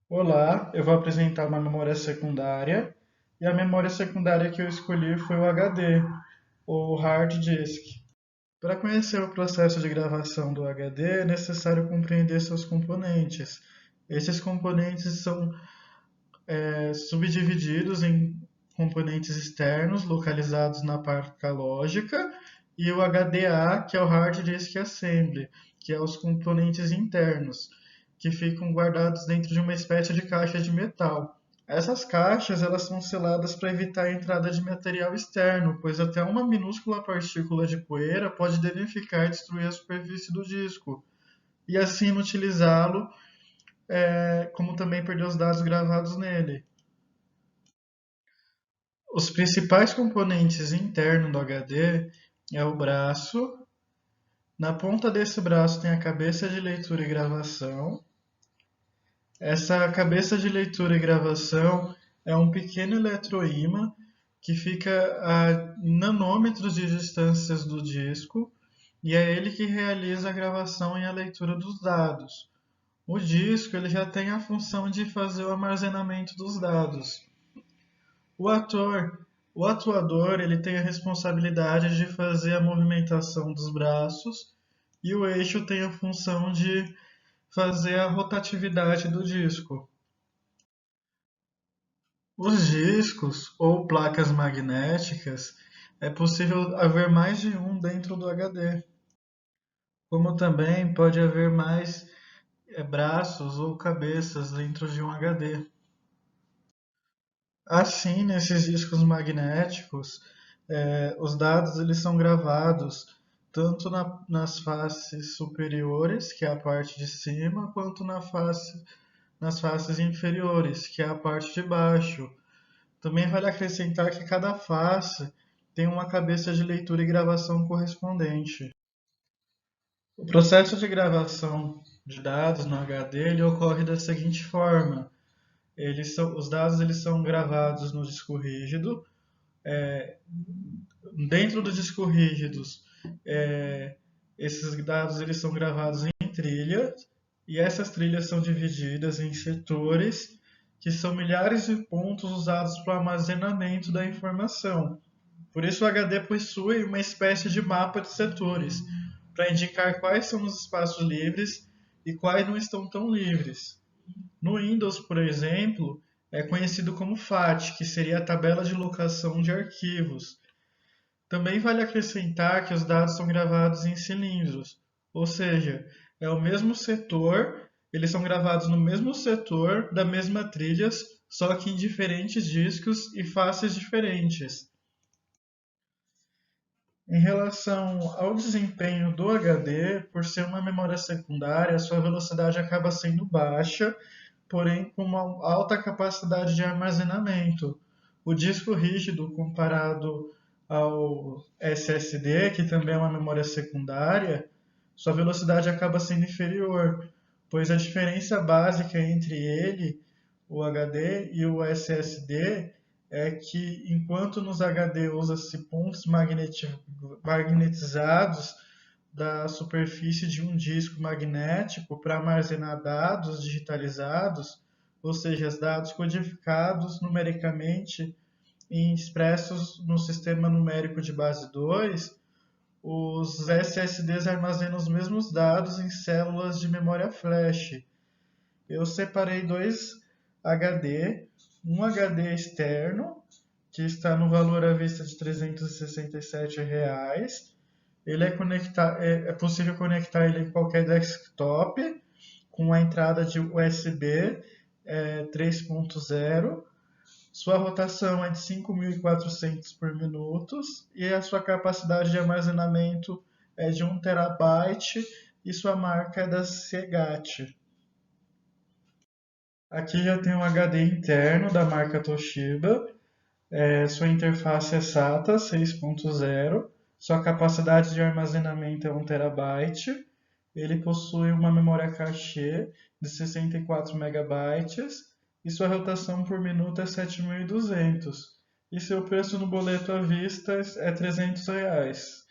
Olá, eu vou apresentar uma memória secundária e a memória secundária que eu escolhi foi o HD, o hard disk. Para conhecer o processo de gravação do HD, é necessário compreender seus componentes. Esses componentes são subdivididos em componentes externos localizados na placa lógica e o HDA, que é o Hard Disk Assembly, que é os componentes internos, que ficam guardados dentro de uma espécie de caixa de metal. Essas caixas elas são seladas para evitar a entrada de material externo, pois até uma minúscula partícula de poeira pode danificar e destruir a superfície do disco, e assim inutilizá-lo, como também perder os dados gravados nele. Os principais componentes internos do HD é o braço. Na ponta desse braço tem a cabeça de leitura e gravação. Essa cabeça de leitura e gravação é um pequeno eletroímã que fica a nanômetros de distâncias do disco e é ele que realiza a gravação e a leitura dos dados. O disco ele já tem a função de fazer o armazenamento dos dados. O ator, o atuador, ele tem a responsabilidade de fazer a movimentação dos braços e o eixo tem a função de fazer a rotatividade do disco. Os discos ou placas magnéticas é possível haver mais de um dentro do HD, como também pode haver mais braços ou cabeças dentro de um HD. Assim, nesses discos magnéticos, os dados eles são gravados tanto nas faces superiores, que é a parte de cima, quanto nas faces inferiores, que é a parte de baixo. Também vale acrescentar que cada face tem uma cabeça de leitura e gravação correspondente. O processo de gravação de dados no HD ele ocorre da seguinte forma: os dados eles são gravados no disco rígido. Dentro do disco rígidos, é, esses dados eles são gravados em trilhas e essas trilhas são divididas em setores que são milhares de pontos usados para o armazenamento da informação. Por isso o HD possui uma espécie de mapa de setores para indicar quais são os espaços livres e quais não estão tão livres. No Windows, por exemplo, é conhecido como FAT, que seria a tabela de locação de arquivos. Também vale acrescentar que os dados são gravados em cilindros, ou seja, é o mesmo setor, eles são gravados no mesmo setor da mesma trilhas, só que em diferentes discos e faces diferentes. Em relação ao desempenho do HD, por ser uma memória secundária, sua velocidade acaba sendo baixa, porém com uma alta capacidade de armazenamento. O disco rígido, comparado ao SSD, que também é uma memória secundária, sua velocidade acaba sendo inferior, pois a diferença básica entre ele, o HD e o SSD, é que enquanto nos HD usa-se pontos magnetizados da superfície de um disco magnético para armazenar dados digitalizados, ou seja, os dados codificados numericamente e expressos no sistema numérico de base 2, os SSDs armazenam os mesmos dados em células de memória flash. Eu separei dois HD, um HD externo, que está no valor à vista de R$ 367. É possível conectar ele em qualquer desktop com a entrada de USB 3.0. Sua rotação é de 5.400 por minuto e a sua capacidade de armazenamento é de 1 terabyte e sua marca é da Seagate. Aqui já tem um HD interno da marca Toshiba. Sua interface é SATA 6.0. Sua capacidade de armazenamento é 1 terabyte. Ele possui uma memória cache de 64 megabytes e sua rotação por minuto é 7.200. E seu preço no boleto à vista é R$ 300.